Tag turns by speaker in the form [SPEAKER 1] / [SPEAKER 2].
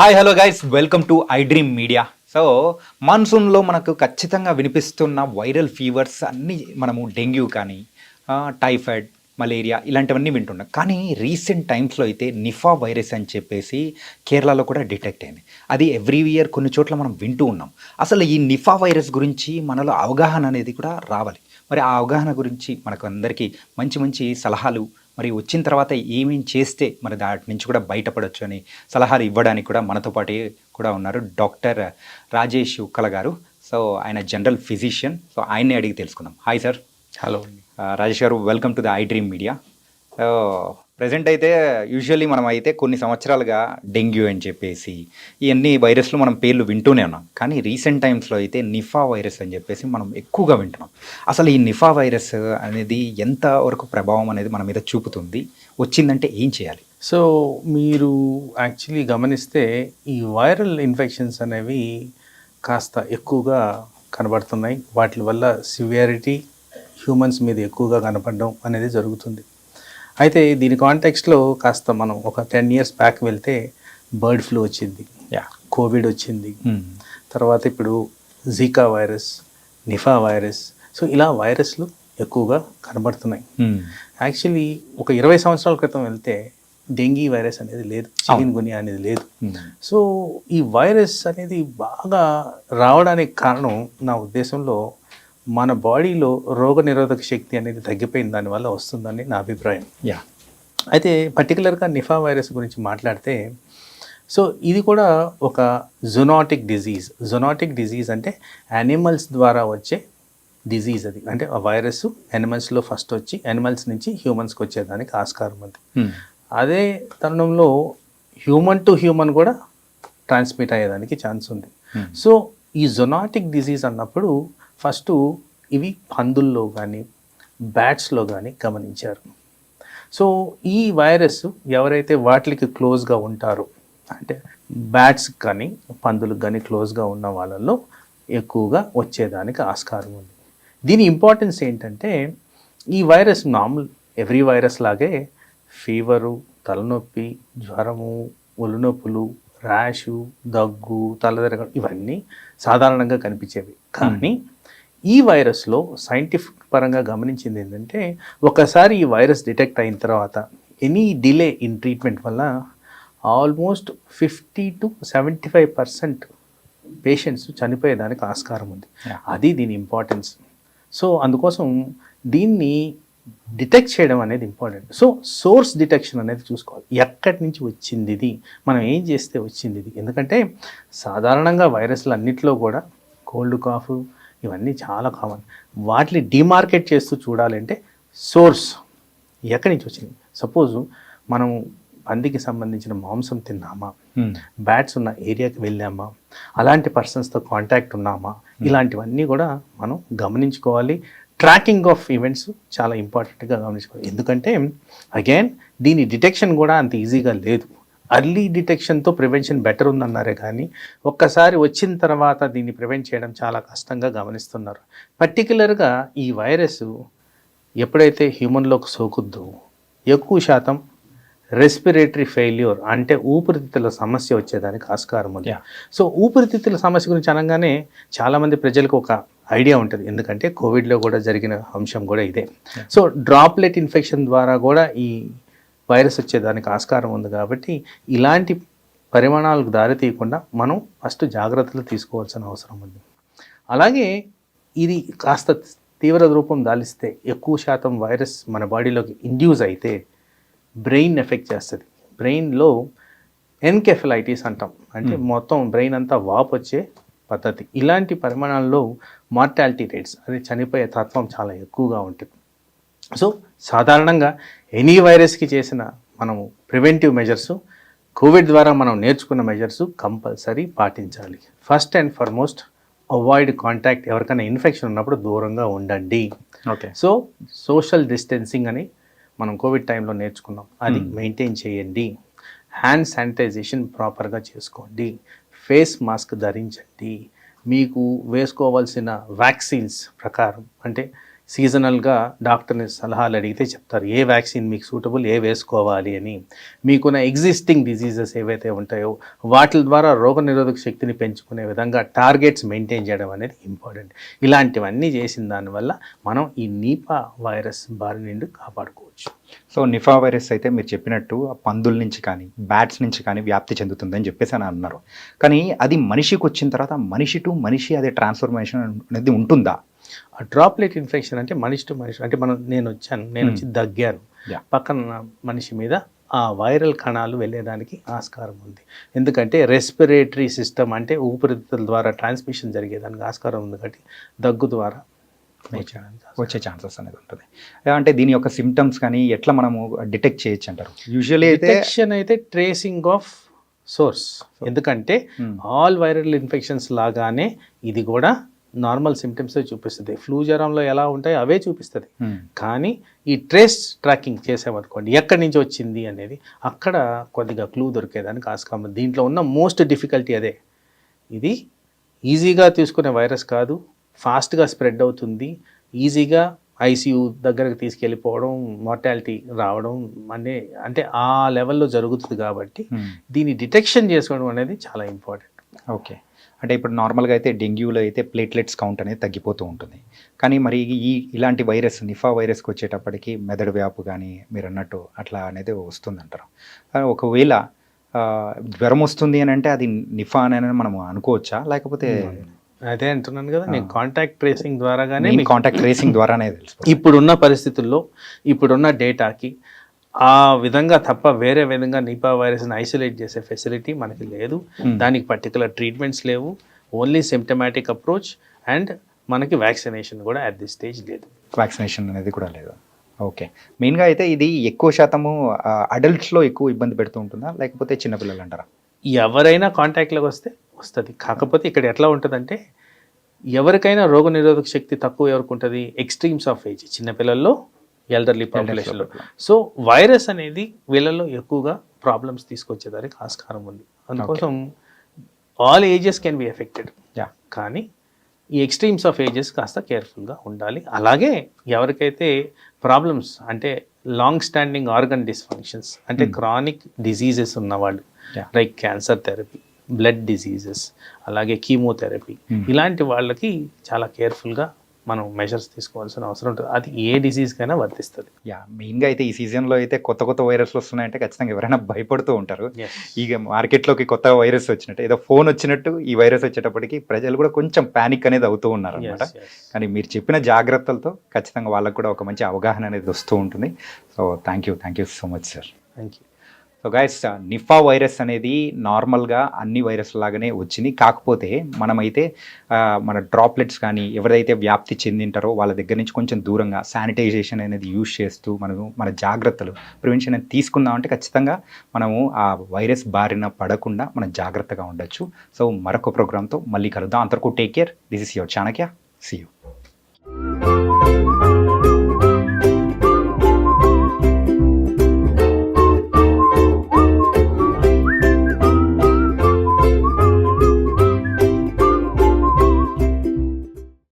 [SPEAKER 1] Hi hello guys, welcome to I dream media. So మాన్సూన్లో మనకు ఖచ్చితంగా వినిపిస్తున్న వైరల్ ఫీవర్స్ అన్నీ మనము డెంగ్యూ కానీ టైఫాయిడ్, మలేరియా ఇలాంటివన్నీ వింటున్నాం. కానీ రీసెంట్ టైమ్స్లో అయితే నిఫా వైరస్ అని చెప్పేసి కేరళలో కూడా డిటెక్ట్ అయింది. అది ఎవ్రీ ఇయర్ కొన్ని చోట్ల మనం వింటూ ఉన్నాం. అసలు ఈ నిఫా వైరస్ గురించి మనలో అవగాహన అనేది కూడా రావాలి. మరి ఆ అవగాహన గురించి మనకు అందరికీ మంచి మంచి సలహాలు, మరి వచ్చిన తర్వాత ఏమేం చేస్తే మరి దాటి నుంచి కూడా బయటపడొచ్చు అని సలహాలు ఇవ్వడానికి కూడా మనతో పాటు కూడా ఉన్నారు డాక్టర్ రాజేష్ ఉక్కల గారు. సో ఆయన జనరల్ ఫిజిషియన్. సో ఆయన్నే అడిగి తెలుసుకుందాం. Hi sir.
[SPEAKER 2] హలో అండి.
[SPEAKER 1] రాజేష్ గారు, welcome to the I dream media. So present అయితే యూజువల్లీ మనం అయితే కొన్ని సంవత్సరాలుగా డెంగ్యూ అని చెప్పేసి ఇవన్నీ వైరస్లు మనం పేర్లు వింటూనే ఉన్నాం. కానీ రీసెంట్ టైమ్స్లో అయితే నిఫా వైరస్ అని చెప్పేసి మనం ఎక్కువగా వింటున్నాం. అసలు ఈ నిఫా వైరస్ అనేది ఎంత వరకు ప్రభావం అనేది మన మీద చూపుతుంది, వచ్చిందంటే ఏం చేయాలి?
[SPEAKER 2] సో మీరు యాక్చువల్లీ గమనిస్తే ఈ వైరల్ ఇన్ఫెక్షన్స్ అనేవి కాస్త ఎక్కువగా కనబడుతున్నాయి. వాటి వల్ల సివియారిటీ హ్యూమన్స్ మీద ఎక్కువగా కనపడడం అనేది జరుగుతుంది. అయితే దీని కాంటెక్స్ట్లో కాస్త మనం ఒక 10 years బ్యాక్ వెళ్తే బర్డ్ ఫ్లూ వచ్చింది, కోవిడ్ వచ్చింది, తర్వాత ఇప్పుడు జీకా వైరస్, నిఫా వైరస్. సో ఇలా వైరస్లు ఎక్కువగా కనబడుతున్నాయి. యాక్చువల్లీ ఒక 20 సంవత్సరాల క్రితం వెళ్తే డెంగీ వైరస్ అనేది లేదు, చికెన్ గునియా అనేది లేదు. సో ఈ వైరస్ అనేది బాగా రావడానికి కారణం నా ఉద్దేశంలో మన బాడీలో రోగనిరోధక శక్తి అనేది తగ్గిపోయిన దానివల్ల వస్తుందని నా అభిప్రాయం. అయితే పర్టికులర్గా నిఫా వైరస్ గురించి మాట్లాడితే, సో ఇది కూడా ఒక జునాటిక్ డిజీజ్. జునాటిక్ డిజీజ్ అంటే యానిమల్స్ ద్వారా వచ్చే డిజీజ్. అది అంటే ఆ వైరస్ యానిమల్స్లో ఫస్ట్ వచ్చి యానిమల్స్ నుంచి హ్యూమన్స్కి వచ్చేదానికి ఆస్కారం ఉంది. అదే తరుణంలో హ్యూమన్ టు హ్యూమన్ కూడా ట్రాన్స్మిట్ అయ్యేదానికి ఛాన్స్ ఉంది. సో ఈ జొనాటిక్ డిజీజ్ అన్నప్పుడు ఫస్ట్ ఇవి పందుల్లో కానీ బ్యాట్స్లో కానీ గమనించారు. సో ఈ వైరస్ ఎవరైతే వాటికి క్లోజ్గా ఉంటారో, అంటే బ్యాట్స్ కానీ పందులకు కానీ క్లోజ్గా ఉన్న వాళ్ళల్లో ఎక్కువగా వచ్చేదానికి ఆస్కారం ఉంది. దీని ఇంపార్టెన్స్ ఏంటంటే, ఈ వైరస్ మామూలు ఎవ్రీ వైరస్ లాగే ఫీవరు, తలనొప్పి, జ్వరము, ఒళ్ళునొప్పులు, ర్యాషు, దగ్గు, తలదిరగడం ఇవన్నీ సాధారణంగా కనిపించేవి. కానీ ఈ వైరస్లో సైంటిఫిక్ పరంగా గమనించింది ఏంటంటే, ఒకసారి ఈ వైరస్ డిటెక్ట్ అయిన తర్వాత ఎనీ డిలే ఇన్ ట్రీట్మెంట్ వల్ల ఆల్మోస్ట్ 50 to 75% పేషెంట్స్ చనిపోయేదానికి ఆస్కారం ఉంది. అది దీని ఇంపార్టెన్స్. సో అందుకోసం దీన్ని డిటెక్ట్ చేయడం అనేది ఇంపార్టెంట్. సో సోర్స్ డిటెక్షన్ అనేది చూసుకోవాలి. ఎక్కడి నుంచి వచ్చింది ఇది, మనం ఏం చేస్తే వచ్చింది ఇది. ఎందుకంటే సాధారణంగా వైరస్లు అన్నింటిలో కూడా కోల్డ్, కాఫ్ ఇవన్నీ చాలా కామన్. వాటిని డిమార్కెట్ చేస్తూ చూడాలంటే సోర్స్ ఎక్కడి నుంచి వచ్చింది. సపోజ్ మనం పందికి సంబంధించిన మాంసం తిన్నామా, బ్యాట్స్ ఉన్న ఏరియాకి వెళ్ళామా, అలాంటి పర్సన్స్తో కాంటాక్ట్ ఉన్నామా, ఇలాంటివన్నీ కూడా మనం గమనించుకోవాలి. ట్రాకింగ్ ఆఫ్ ఈవెంట్స్ చాలా ఇంపార్టెంట్గా గమనించుకోవాలి. ఎందుకంటే అగైన్ దీని డిటెక్షన్ కూడా అంత ఈజీగా లేదు. అర్లీ డిటెక్షన్తో ప్రివెన్షన్ బెటర్ ఉందన్నారే కానీ ఒక్కసారి వచ్చిన తర్వాత దీన్ని ప్రివెంట్ చేయడం చాలా కష్టంగా గమనిస్తున్నారు. పర్టికులర్గా ఈ వైరస్ ఎప్పుడైతే హ్యూమన్లోకి సోకుద్దో ఎక్కువ శాతం రెస్పిరేటరీ ఫెయిల్యూర్ అంటే ఊపిరితిత్తుల సమస్య వచ్చేదానికి ఆస్కారం ఉంది. సో ఊపిరితిత్తుల సమస్య గురించి అనగానే చాలామంది ప్రజలకు ఒక ఐడియా ఉంటుంది, ఎందుకంటే కోవిడ్లో కూడా జరిగిన అంశం కూడా ఇదే. సో డ్రాప్లెట్ ఇన్ఫెక్షన్ ద్వారా కూడా ఈ వైరస్ వచ్చేదానికి ఆస్కారం ఉంది. కాబట్టి ఇలాంటి పరిమాణాలకు దారి తీయకుండా మనం ఫస్ట్ జాగ్రత్తలు తీసుకోవాల్సిన అవసరం ఉంది. అలాగే ఇది కాస్త తీవ్ర రూపం దాలిస్తే ఎక్కువ శాతం వైరస్ మన బాడీలోకి ఇండ్యూస్ అయితే బ్రెయిన్ ఎఫెక్ట్ చేస్తుంది. బ్రెయిన్లో ఎన్కెఫలైటిస్ అంటాం, అంటే మొత్తం బ్రెయిన్ అంతా వాపు వచ్చే పద్ధతి. ఇలాంటి పరిమాణాల్లో మార్టాలిటీ రేట్స్, అది చనిపోయే తత్వం చాలా ఎక్కువగా ఉంటుంది. సో సాధారణంగా ఎనీ వైరస్కి చేసిన మనము ప్రివెంటివ్ మెజర్స్, కోవిడ్ ద్వారా మనం నేర్చుకున్న మెజర్స్ కంపల్సరీ పాటించాలి. First and foremost avoid contact. ఎవరికైనా ఇన్ఫెక్షన్ ఉన్నప్పుడు దూరంగా ఉండండి. సో సోషల్ డిస్టెన్సింగ్ అని మనం కోవిడ్ టైంలో నేర్చుకున్నాం, అది మెయింటైన్ చేయండి. హ్యాండ్ శానిటైజేషన్ ప్రాపర్గా చేసుకోండి. ఫేస్ మాస్క్ ధరించండి. మీకు వేసుకోవాల్సిన వ్యాక్సిన్స్ ప్రకారం, అంటే సీజనల్గా డాక్టర్ని సలహాలు అడిగితే చెప్తారు ఏ వ్యాక్సిన్ మీకు సూటబుల్, ఏ వేసుకోవాలి అని. మీకున్న ఎగ్జిస్టింగ్ డిసీజెస్ ఏవైతే ఉంటాయో వాటి ద్వారా రోగనిరోధక శక్తిని పెంచుకునే విధంగా టార్గెట్స్ మెయింటైన్ చేయడం అనేది ఇంపార్టెంట్. ఇలాంటివన్నీ చేసిన దానివల్ల మనం ఈ నీపా వైరస్ బారి నుండి కాపాడుకోవచ్చు.
[SPEAKER 1] సో నిఫా వైరస్ అయితే మీరు చెప్పినట్టు ఆ పందుల నుంచి కానీ బ్యాట్స్ నుంచి కానీ వ్యాప్తి చెందుతుందని చెప్పేసి అని అన్నారు. కానీ అది మనిషికి వచ్చిన తర్వాత మనిషి టు మనిషి అదే ట్రాన్స్ఫర్మేషన్ అనేది ఉంటుందా?
[SPEAKER 2] ఆ డ్రాప్లెట్ ఇన్ఫెక్షన్ అంటే మనిషి టు మనిషి అంటే నేను వచ్చి దగ్గాను,
[SPEAKER 1] Yeah.
[SPEAKER 2] పక్కన మనిషి మీద ఆ వైరల్ కణాలు వెళ్ళేదానికి ఆస్కారం ఉంది. ఎందుకంటే రెస్పిరేటరీ సిస్టమ్ అంటే ఊపిరితిత్తుల ద్వారా ట్రాన్స్మిషన్ జరిగేదానికి ఆస్కారం ఉంది కాబట్టి దగ్గు ద్వారా
[SPEAKER 1] వచ్చే ఛాన్సెస్ అనేది ఉంటుంది. అంటే దీని యొక్క సిమ్టమ్స్ కానీ ఎట్లా మనము డిటెక్ట్ చేయొచ్చు అంటారు? యూజువల్లీ అయితే
[SPEAKER 2] డిటెక్షన్ అయితే ట్రేసింగ్ ఆఫ్ సోర్స్. ఎందుకంటే ఆల్ వైరల్ ఇన్ఫెక్షన్స్ లాగానే ఇది కూడా నార్మల్ సిమ్టమ్స్ చూపిస్తుంది. ఫ్లూ జ్వరంలో ఎలా ఉంటాయో అవే చూపిస్తుంది. కానీ ఈ ట్రేస్ ట్రాకింగ్ చేసామనుకోండి ఎక్కడి నుంచి వచ్చింది అనేది అక్కడ కొద్దిగా క్లూ దొరికేదానికి ఆస్కారం. దీంట్లో ఉన్న మోస్ట్ డిఫికల్టీ అదే. ఇది ఈజీగా తీసుకునే వైరస్ కాదు, ఫాస్ట్గా స్ప్రెడ్ అవుతుంది, ఈజీగా ఐసీయూ దగ్గరకు తీసుకెళ్ళిపోవడం, మార్టాలిటీ రావడం అంటే ఆ లెవెల్లో జరుగుతుంది. కాబట్టి దీన్ని డిటెక్షన్ చేసుకోవడం అనేది చాలా ఇంపార్టెంట్.
[SPEAKER 1] ఓకే. అంటే ఇప్పుడు నార్మల్గా అయితే డెంగ్యూలో అయితే ప్లేట్లెట్స్ కౌంట్ అనేది తగ్గిపోతూ ఉంటుంది. కానీ మరి ఇలాంటి వైరస్ నిఫా వైరస్కి వచ్చేటప్పటికి మెదడు వ్యాపు కానీ మీరు అన్నట్టు అట్లా అనేది వస్తుందంటారు. ఒకవేళ జ్వరం వస్తుంది అని అంటే అది నిఫా అని మనం అనుకోవచ్చా? లేకపోతే
[SPEAKER 2] అదే అంటున్నాను కదా, నేను కాంటాక్ట్ ట్రేసింగ్ ద్వారాగానే
[SPEAKER 1] కాంటాక్ట్ ట్రేసింగ్ ద్వారానే తెలుసు.
[SPEAKER 2] ఇప్పుడున్న పరిస్థితుల్లో ఇప్పుడున్న డేటాకి ఆ విధంగా తప్ప వేరే విధంగా నిపా వైరస్ని ఐసోలేట్ చేసే ఫెసిలిటీ మనకి లేదు. దానికి పర్టికులర్ ట్రీట్మెంట్స్ లేవు. ఓన్లీ సిమ్టమాటిక్ అప్రోచ్ అండ్ మనకి వ్యాక్సినేషన్ కూడా అట్ దిస్ స్టేజ్ లేదు.
[SPEAKER 1] వ్యాక్సినేషన్ అనేది కూడా లేదు. ఓకే. మెయిన్గా అయితే ఇది ఎక్కువ శాతము అడల్ట్స్లో ఎక్కువ ఇబ్బంది పెడుతూ ఉంటుందా లేకపోతే చిన్నపిల్లలు అంటారా?
[SPEAKER 2] ఎవరైనా కాంటాక్ట్లోకి వస్తుంది. కాకపోతే ఇక్కడ ఎట్లా ఉంటుందంటే ఎవరికైనా రోగనిరోధక శక్తి తక్కువ ఎవరికి ఉంటుంది, ఎక్స్ట్రీమ్స్ ఆఫ్ ఏజ్, చిన్నపిల్లల్లో, ఎల్డర్లీ పాపులేషన్లో. సో వైరస్ అనేది వీళ్ళల్లో ఎక్కువగా ప్రాబ్లమ్స్ తీసుకొచ్చేదానికి ఆస్కారం ఉంది. అందుకోసం all ages can be affected. కానీ ఈ ఎక్స్ట్రీమ్స్ ఆఫ్ ఏజెస్ కాస్త కేర్ఫుల్గా ఉండాలి. అలాగే ఎవరికైతే ప్రాబ్లమ్స్ అంటే లాంగ్ స్టాండింగ్ ఆర్గన్ డిస్ఫంక్షన్స్ అంటే క్రానిక్ డిసీజెస్ ఉన్నవాళ్ళు, like cancer therapy, blood diseases, అలాగే కీమోథెరపీ, ఇలాంటి వాళ్ళకి చాలా కేర్ఫుల్గా మనం మెజర్స్ తీసుకోవాల్సిన అవసరం ఉంటుంది. అది ఏ డిసీజ్కైనా వర్తిస్తుంది.
[SPEAKER 1] మెయిన్గా అయితే ఈ సీజన్లో అయితే కొత్త వైరస్లు వస్తున్నాయంటే ఖచ్చితంగా ఎవరైనా భయపడుతూ ఉంటారు. ఇక మార్కెట్లోకి కొత్త వైరస్ వచ్చినట్టు ఏదో ఫోన్ వచ్చినట్టు ఈ వైరస్ వచ్చేటప్పటికి ప్రజలు కూడా కొంచెం ప్యానిక్ అనేది అవుతూ ఉన్నారు అనమాట. కానీ మీరు చెప్పిన జాగ్రత్తలతో ఖచ్చితంగా వాళ్ళకు కూడా ఒక మంచి అవగాహన అనేది వస్తూ ఉంటుంది. So thank you so much sir.
[SPEAKER 2] Thank you.
[SPEAKER 1] So guys, Nipah virus అనేది నార్మల్గా అన్ని వైరస్ లాగానే వచ్చింది. కాకపోతే మనమైతే మన డ్రాప్లెట్స్ కానీ ఎవరైతే వ్యాప్తి చెందింటారో వాళ్ళ దగ్గర నుంచి కొంచెం దూరంగా శానిటైజేషన్ అనేది యూజ్ చేస్తూ మనము మన జాగ్రత్తలు ప్రివెన్షన్ అనేది తీసుకుందామంటే ఖచ్చితంగా మనము ఆ వైరస్ బారిన పడకుండా మనం జాగ్రత్తగా ఉండొచ్చు. సో మరొక ప్రోగ్రామ్తో మళ్ళీ కలుద్దాం. అంతవరకు take care. This is your Chanakya. See you.